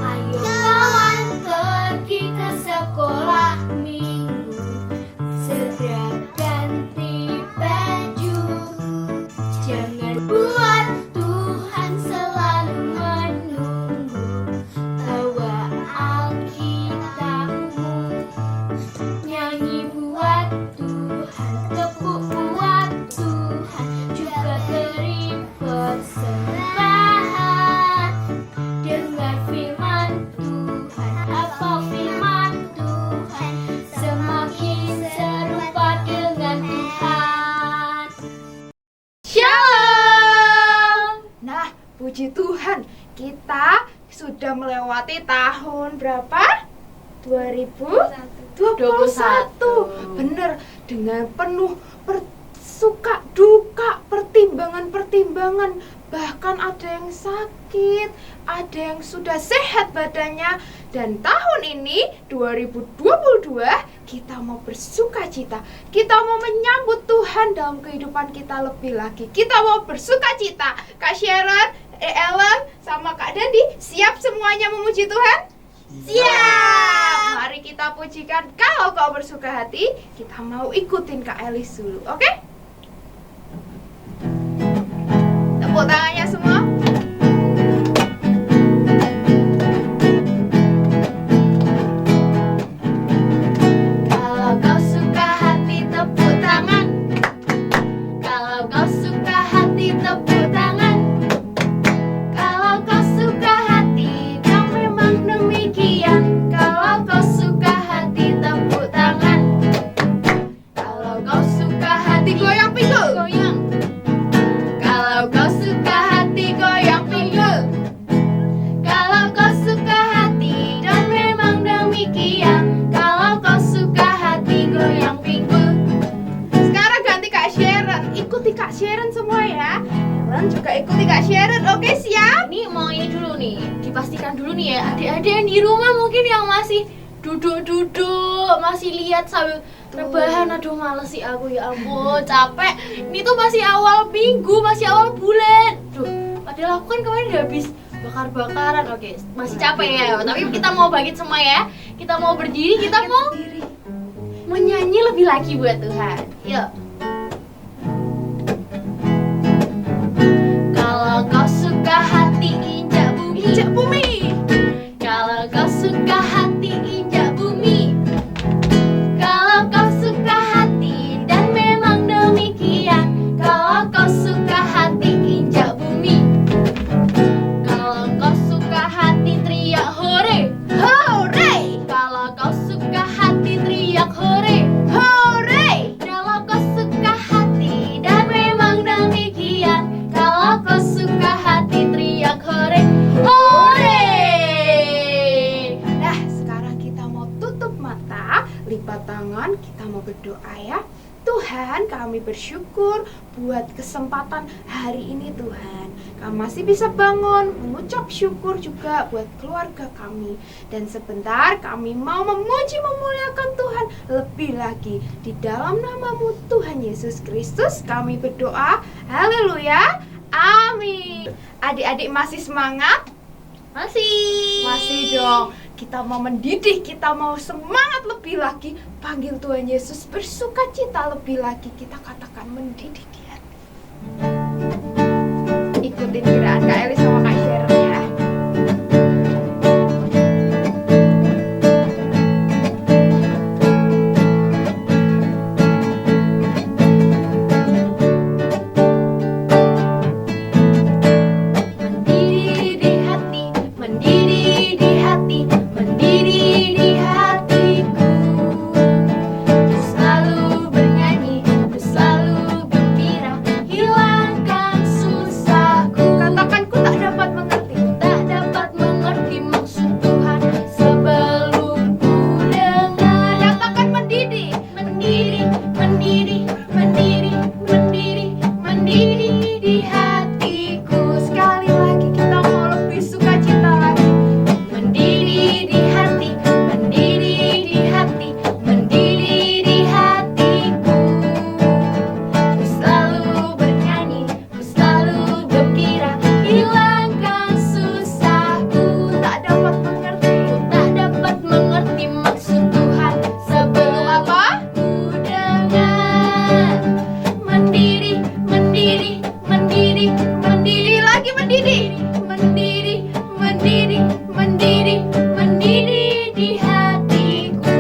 Ayo kawan pergi ke sekolah minggu, segera ganti baju. Jangan buat Tuhan selalu menunggu. Bawa Alkitabmu, nyanyi buat Tuhan, tepuk buat Tuhan, juga beri persembahan. Dengar firman Tuhan, hafal firman Tuhan, semakin serupa dengan Tuhan. Shalom. Nah, puji Tuhan, kita sudah melewati tahun berapa? 2021. Bener, dengan penuh suka duka, pertimbangan-pertimbangan. Bahkan ada yang sakit, ada yang sudah sehat badannya. Dan tahun ini 2022 kita mau bersuka cita. Kita mau menyambut Tuhan dalam kehidupan kita lebih lagi. Kita mau bersuka cita. Kak Sharon, Ellen, sama Kak Dandi, siap semuanya memuji Tuhan? Siap. Mari kita pujikan. Kalau kau bersuka hati, kita mau ikutin Kak Elis dulu, oke? Tepuk tangannya semua. Kalau kau suka hati, tepuk tangan. Kalau kau suka hati, tepuk tangan. Kalau kau suka hati, dan memang demikian. Kalau kau suka hati, tepuk tangan. Kalau kau suka hati, Goyang pinggul. goyang. Kalau kau suka hati, goyang pinggul. Kalau kau suka hati, dan memang demikian. Kalau kau suka hati, goyang pinggul. Sekarang ganti Kak Sharon. Ikuti Kak Sharon semua ya. Ellen juga ikuti Kak Sharon. Oke, siap? Ini mau ini dulu nih, dipastikan dulu nih ya, adik-adik yang di rumah mungkin yang masih duduk-duduk, masih lihat sambil rebahan. Aduh males sih aku, ya ampun, capek. Ini tuh masih awal minggu, masih awal bulan. Duh, padahal aku kan kemarin udah habis bakar-bakaran. Oke, masih capek ya, tapi kita mau bangkit semua ya. Kita mau berdiri, kita mau menyanyi lebih lagi buat Tuhan. Yuk. Kalau kau suka hati, injak bumi. Injak bumi. Kalau kau suka hati, injak bumi. Kalau kau suka hati, dan memang demikian. Kalau kau suka hati, injak bumi. Kalau kau suka hati, teriak hore. Hore. Kalau kau suka hati, teriak hore. Hore. Kalau kau suka hati, dan memang demikian. Kalau kau suka hati, teriak hore. Hore. Nah, sekarang kita mau tutup mata, lipat tangan, kita mau berdoa ya. Tuhan, kami bersyukur buat kesempatan hari ini Tuhan. Kami masih bisa bangun, mengucap syukur juga buat keluarga kami. Dan sebentar kami mau memuji memuliakan Tuhan lebih lagi. Di dalam namamu Tuhan Yesus Kristus kami berdoa. Haleluya. Amin. Adik-adik masih semangat? Masih. Masih dong. Kita mau mendidik, kita mau semangat lebih lagi. Panggil Tuhan Yesus, bersuka cita lebih lagi. Kita katakan mendidik dia. Ikutin gerakan Kak Elis sama Kak Sharon ya. Mendidih di hati, mendidih di hati, mendidih di hatiku. Selalu bernyanyi, selalu gembira, hilangkan mendidih, mendidih, mendidih, mendidih, mendidih di hatiku.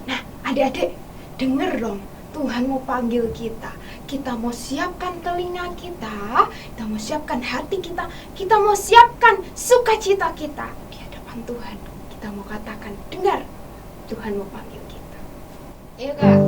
Nah, adik-adik, denger dong, Tuhan mau panggil kita. Kita mau siapkan telinga kita mau siapkan hati kita mau siapkan sukacita kita di hadapan Tuhan. Kita mau katakan, dengar, Tuhan mau panggil kita. Iya Kak.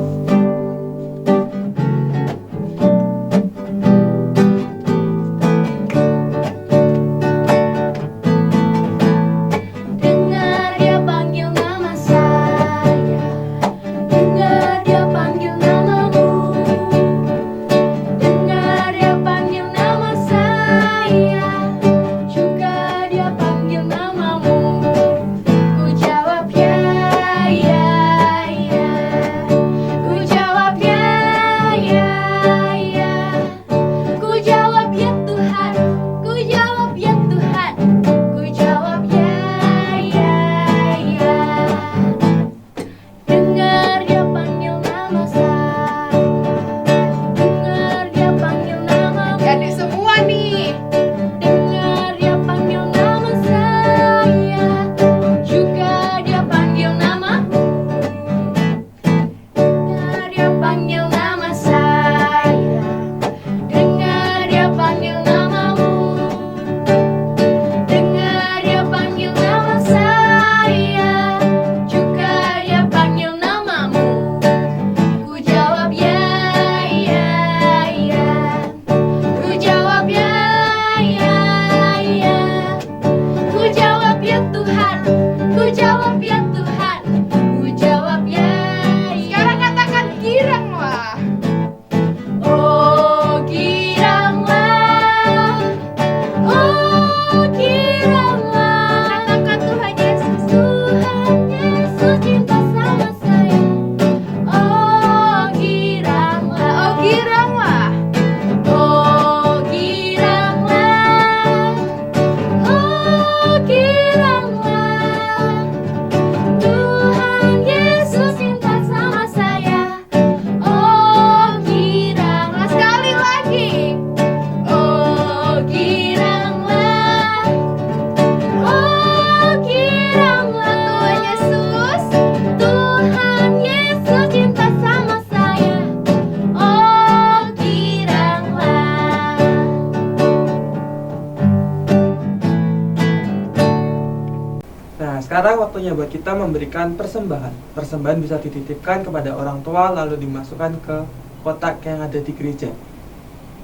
Sekarang waktunya buat kita memberikan persembahan. Persembahan bisa dititipkan kepada orang tua lalu dimasukkan ke kotak yang ada di gereja.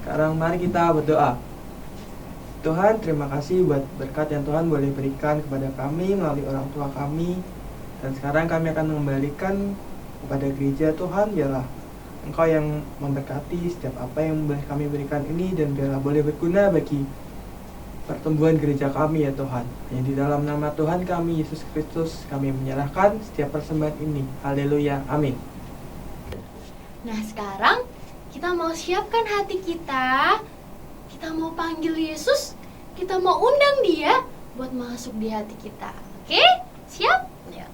Sekarang mari kita berdoa. Tuhan, terima kasih buat berkat yang Tuhan boleh berikan kepada kami melalui orang tua kami. Dan sekarang kami akan mengembalikan kepada gereja. Tuhan, biarlah Engkau yang memberkati setiap apa yang boleh kami berikan ini, dan biarlah boleh berguna bagi pertumbuhan gereja kami ya Tuhan. Yang di dalam nama Tuhan kami Yesus Kristus kami menyerahkan setiap persembahan ini. Haleluya, amin. Nah sekarang kita mau siapkan hati kita. Kita mau panggil Yesus. Kita mau undang dia buat masuk di hati kita. Oke? Siap? Ya.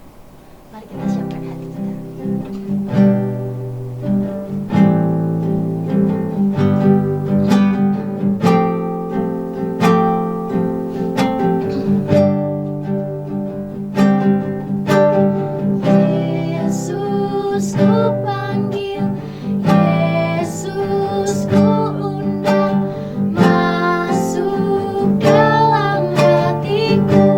Mari kita siapkan hati kita. Masuk dalam hatiku.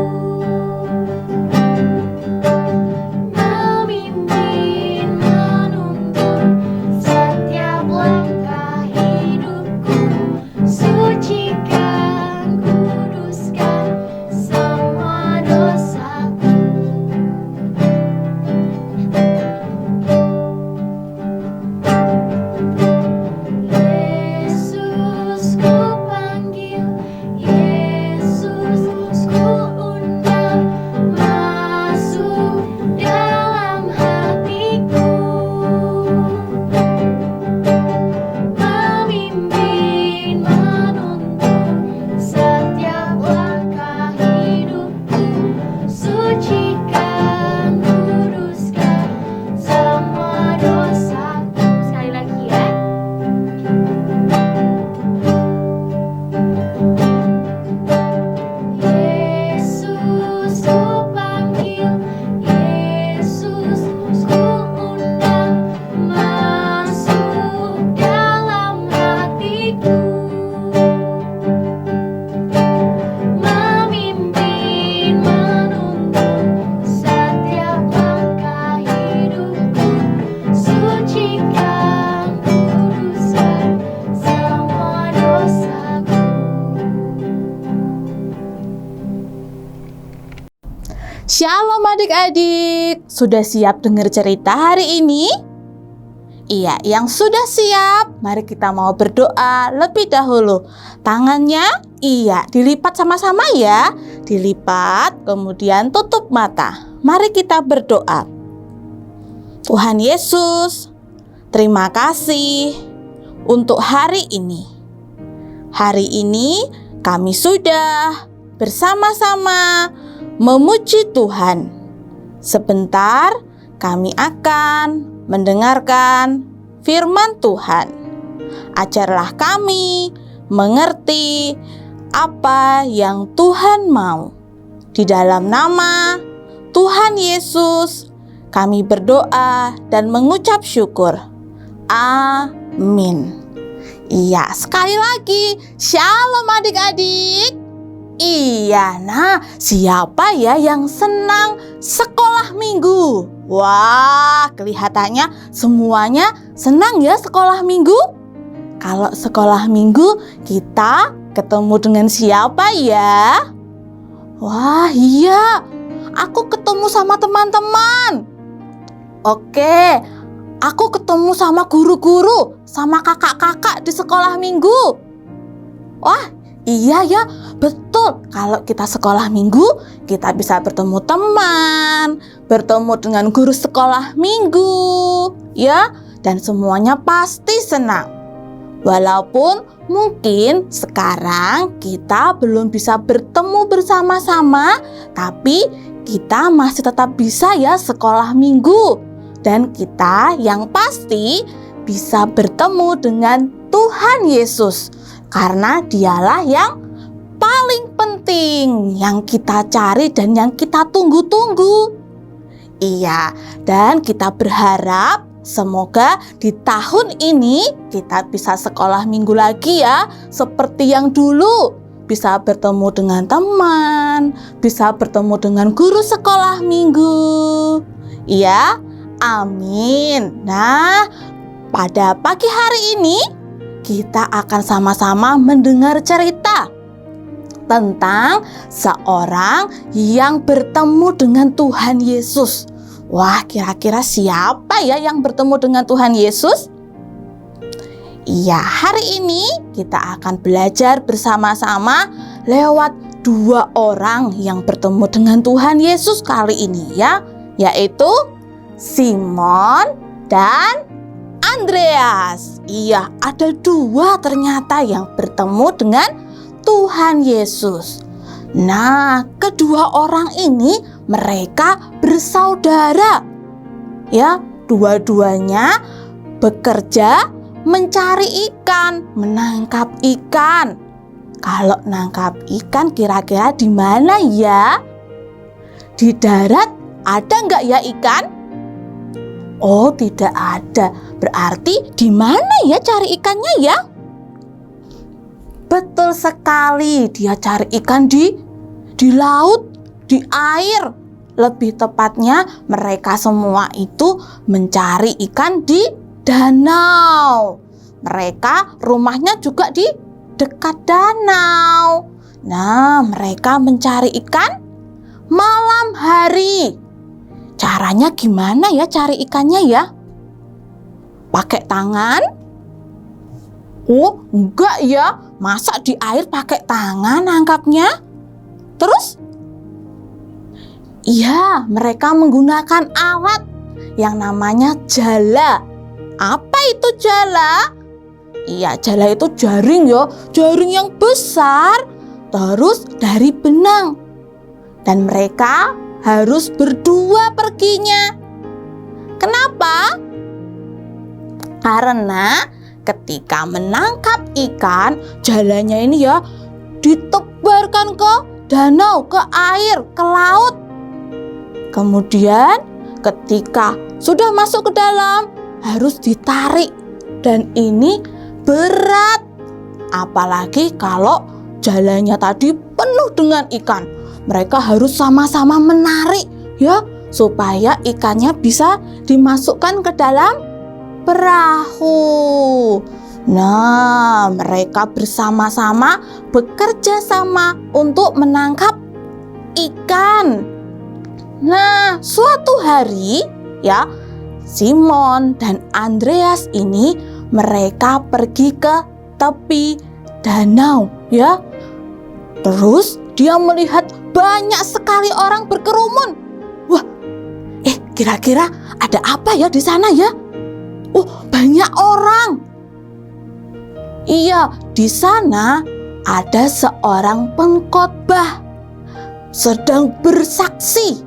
Shalom adik-adik, sudah siap dengar cerita hari ini? Iya, yang sudah siap, mari kita mau berdoa lebih dahulu. Tangannya, iya, dilipat sama-sama ya. Dilipat, kemudian tutup mata. Mari kita berdoa. Tuhan Yesus, terima kasih untuk hari ini. Hari ini kami sudah bersama-sama memuji Tuhan. Sebentar kami akan mendengarkan firman Tuhan. Ajarlah kami mengerti apa yang Tuhan mau. Di dalam nama Tuhan Yesus kami berdoa dan mengucap syukur. Amin. Iya, sekali lagi, shalom adik-adik. Iya, nah siapa ya yang senang sekolah minggu? Wah, kelihatannya semuanya senang ya sekolah minggu. Kalau sekolah minggu kita ketemu dengan siapa ya? Wah, iya, aku ketemu sama teman-teman. Oke, aku ketemu sama guru-guru, sama kakak-kakak di sekolah minggu. Wah, iya ya, betul. Kalau kita sekolah minggu, kita bisa bertemu teman, bertemu dengan guru sekolah minggu, ya, dan semuanya pasti senang. Walaupun mungkin sekarang kita belum bisa bertemu bersama-sama, tapi kita masih tetap bisa ya sekolah minggu. Dan kita yang pasti bisa bertemu dengan Tuhan Yesus. Karena dialah yang paling penting, yang kita cari dan yang kita tunggu-tunggu. Iya, dan kita berharap semoga di tahun ini kita bisa sekolah minggu lagi ya, seperti yang dulu. Bisa bertemu dengan teman, bisa bertemu dengan guru sekolah minggu. Iya, amin. Nah, pada pagi hari ini kita akan sama-sama mendengar cerita tentang seorang yang bertemu dengan Tuhan Yesus. Wah, kira-kira siapa ya yang bertemu dengan Tuhan Yesus? Iya, hari ini kita akan belajar bersama-sama lewat dua orang yang bertemu dengan Tuhan Yesus kali ini ya, yaitu Simon dan Andreas. Iya, ada dua ternyata yang bertemu dengan Tuhan Yesus. Nah, kedua orang ini mereka bersaudara. Ya, dua-duanya bekerja mencari ikan, menangkap ikan. Kalau nangkap ikan kira-kira di mana ya? Di darat ada nggak ya ikan? Oh, tidak ada. Berarti di mana ya cari ikannya ya? Betul sekali, dia cari ikan di laut, di air. Lebih tepatnya mereka semua itu mencari ikan di danau. Mereka rumahnya juga di dekat danau. Nah, mereka mencari ikan malam hari. Caranya gimana ya cari ikannya ya? Pakai tangan? Oh, enggak ya. Masa di air pakai tangan nangkapnya? Terus? Iya, mereka menggunakan alat yang namanya jala. Apa itu jala? Iya, jala itu jaring ya, jaring yang besar, terus dari benang. Dan mereka harus berdua perginya. Kenapa? Karena ketika menangkap ikan, jalannya ini ya ditebarkan ke danau, ke air, ke laut. Kemudian ketika sudah masuk ke dalam, harus ditarik. Dan ini berat. Apalagi kalau jalannya tadi penuh dengan ikan. Mereka harus sama-sama menarik ya, supaya ikannya bisa dimasukkan ke dalam perahu. Nah, mereka bersama-sama bekerja sama untuk menangkap ikan. Nah, suatu hari ya, Simon dan Andreas ini mereka pergi ke tepi danau ya. Terus dia melihat banyak sekali orang berkerumun. Wah, kira-kira ada apa ya di sana ya? Oh, banyak orang. Iya, di sana ada seorang pengkhotbah sedang bersaksi.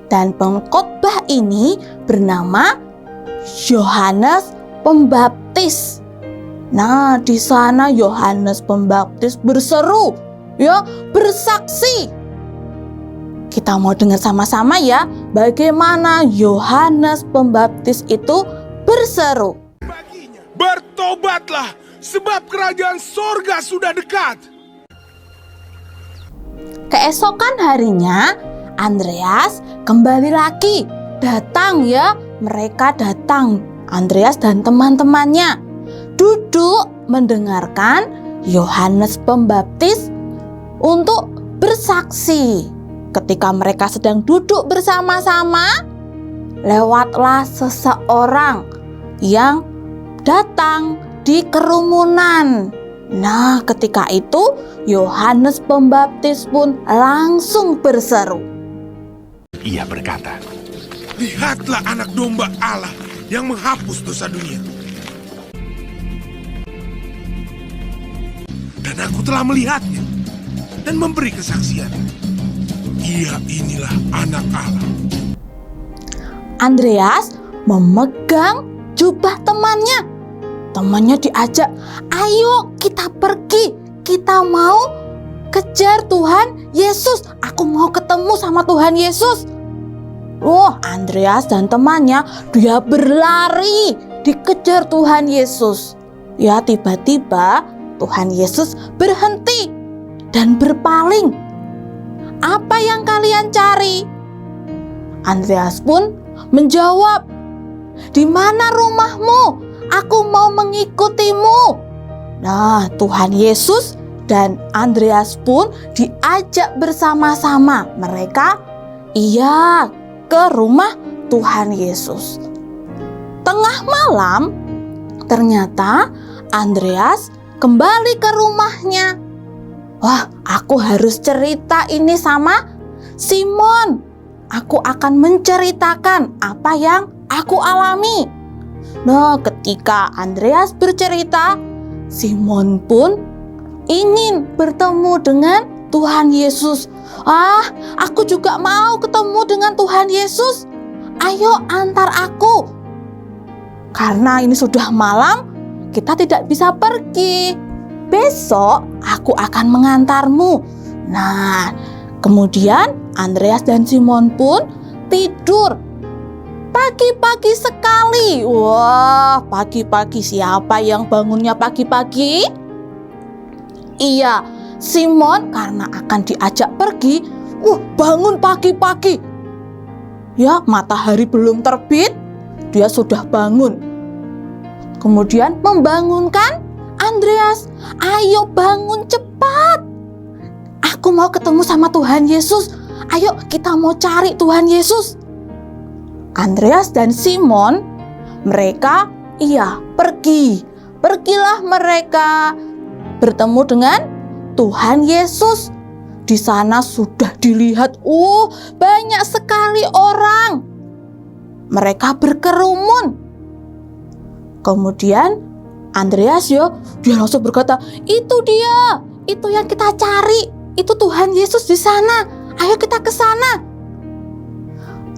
Dan pengkhotbah ini bernama Yohanes Pembaptis. Nah, di sana Yohanes Pembaptis berseru, ya, bersaksi. Kita mau dengar sama-sama ya, bagaimana Yohanes Pembaptis itu berseru. Bertobatlah, sebab kerajaan sorga sudah dekat. Keesokan harinya, Andreas kembali lagi datang ya. Mereka datang, Andreas dan teman-temannya, duduk mendengarkan Yohanes Pembaptis untuk bersaksi. Ketika mereka sedang duduk bersama-sama, lewatlah seseorang yang datang di kerumunan. Nah, ketika itu Yohanes Pembaptis pun langsung berseru. Ia berkata, lihatlah anak domba Allah yang menghapus dosa dunia. Dan aku telah melihatnya dan memberi kesaksian. Ia inilah anak Allah. Andreas memegang jubah temannya. Temannya diajak, ayo kita pergi, kita mau kejar Tuhan Yesus. Aku mau ketemu sama Tuhan Yesus. Andreas dan temannya dia berlari dikejar Tuhan Yesus. Ya, tiba-tiba Tuhan Yesus berhenti dan berpaling. Apa yang kalian cari? Andreas pun menjawab, di mana rumahmu? Aku mau mengikutimu. Nah, Tuhan Yesus dan Andreas pun diajak bersama-sama. Mereka ke rumah Tuhan Yesus. Tengah malam, ternyata Andreas kembali ke rumahnya. Wah, aku harus cerita ini sama Simon. Aku akan menceritakan apa yang aku alami. Nah, ketika Andreas bercerita, Simon pun ingin bertemu dengan Tuhan Yesus. Aku juga mau ketemu dengan Tuhan Yesus. Ayo antar aku. Karena ini sudah malam, kita tidak bisa pergi. Besok aku akan mengantarmu. Nah, kemudian Andreas dan Simon pun tidur. Pagi-pagi sekali. Wah, pagi-pagi siapa yang bangunnya pagi-pagi? Iya, Simon karena akan diajak pergi. Bangun pagi-pagi. Ya, matahari belum terbit, dia sudah bangun. Kemudian membangunkan Andreas. Ayo bangun cepat. Aku mau ketemu sama Tuhan Yesus. Ayo kita mau cari Tuhan Yesus. Andreas dan Simon, mereka pergi. Pergilah mereka bertemu dengan Tuhan Yesus. Di sana sudah dilihat, banyak sekali orang. Mereka berkerumun. Kemudian Andreas dia langsung berkata, itu dia, itu yang kita cari, itu Tuhan Yesus di sana. Ayo kita ke sana.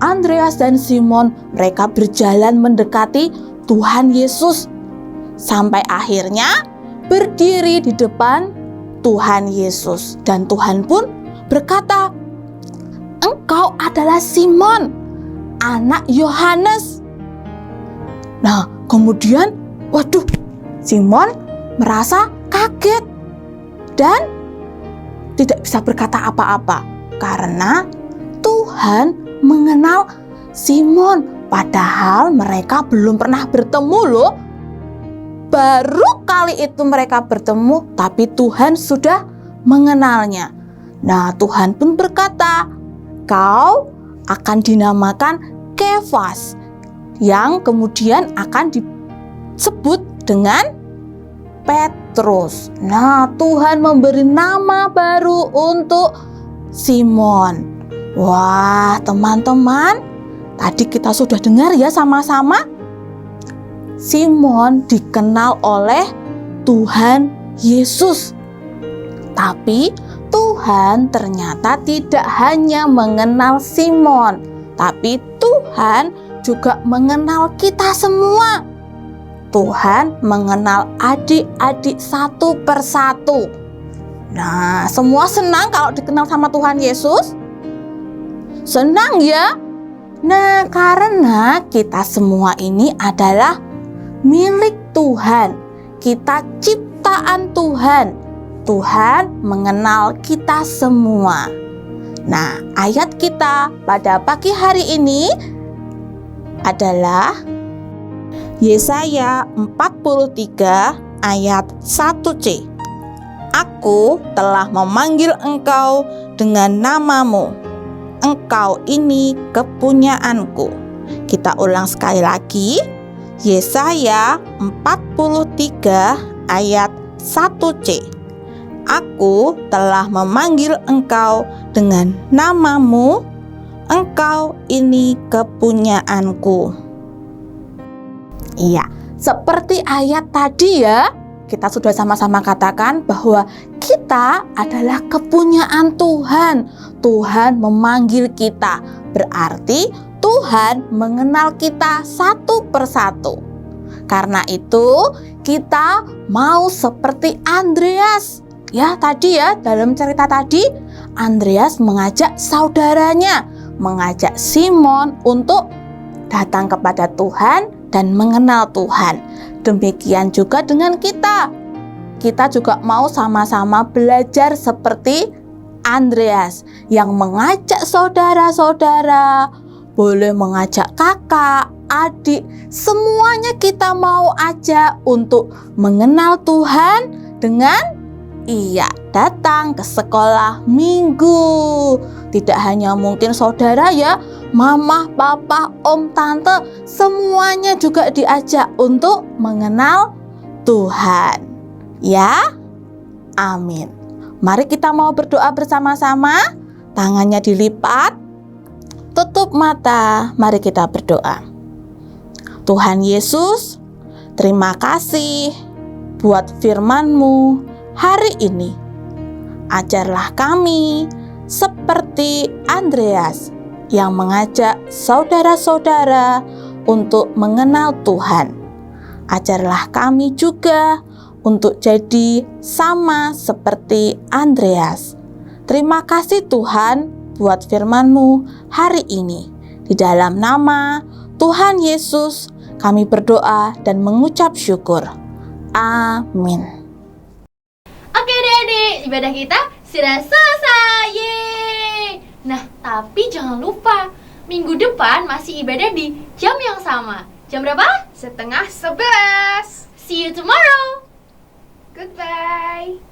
Andreas dan Simon mereka berjalan mendekati Tuhan Yesus sampai akhirnya berdiri di depan Tuhan Yesus. Dan Tuhan pun berkata, engkau adalah Simon, anak Yohanes. Nah, kemudian Simon merasa kaget dan tidak bisa berkata apa-apa karena Tuhan mengenal Simon. Padahal mereka belum pernah bertemu loh. Baru kali itu mereka bertemu, tapi Tuhan sudah mengenalnya. Nah, Tuhan pun berkata, engkau akan dinamakan Kefas, yang kemudian akan disebut dengan Petrus. Nah, Tuhan memberi nama baru untuk Simon. Wah, teman-teman, tadi kita sudah dengar ya sama-sama. Simon dikenal oleh Tuhan Yesus. Tapi Tuhan ternyata tidak hanya mengenal Simon, tapi Tuhan juga mengenal kita semua. Tuhan mengenal adik-adik satu persatu. Nah, semua senang kalau dikenal sama Tuhan Yesus? Senang ya? Nah, karena kita semua ini adalah milik Tuhan. Kita ciptaan Tuhan. Tuhan mengenal kita semua. Nah, ayat kita pada pagi hari ini adalah Yesaya 43 ayat 1c. Aku telah memanggil engkau dengan namamu. Engkau ini kepunyaanku. Kita ulang sekali lagi. Yesaya 43 ayat 1c. Aku telah memanggil engkau dengan namamu. Engkau ini kepunyaanku. Iya, seperti ayat tadi ya, kita sudah sama-sama katakan bahwa kita adalah kepunyaan Tuhan. Tuhan memanggil kita, berarti Tuhan mengenal kita satu persatu. Karena itu kita mau seperti Andreas. Ya, tadi ya, dalam cerita tadi Andreas mengajak saudaranya, mengajak Simon untuk datang kepada Tuhan dan mengenal Tuhan. Demikian juga dengan kita. Kita juga mau sama-sama belajar seperti Andreas yang mengajak saudara-saudara, boleh mengajak kakak, adik, semuanya kita mau ajak untuk mengenal Tuhan dengan datang ke sekolah minggu. Tidak hanya mungkin saudara ya, mama, papa, om, tante, semuanya juga diajak untuk mengenal Tuhan. Ya, amin. Mari kita mau berdoa bersama-sama. Tangannya dilipat, tutup mata, mari kita berdoa. Tuhan Yesus, terima kasih buat firman-Mu hari ini. Ajarlah kami seperti Andreas yang mengajak saudara-saudara untuk mengenal Tuhan. Ajarlah kami juga untuk jadi sama seperti Andreas. Terima kasih Tuhan buat firman-Mu hari ini. Di dalam nama Tuhan Yesus kami berdoa dan mengucap syukur. Amin. Oke adik-adik, ibadah kita sudah selesai. Yeay. Nah, tapi jangan lupa, minggu depan masih ibadah di jam yang sama. Jam berapa? 10:30. See you tomorrow. Goodbye.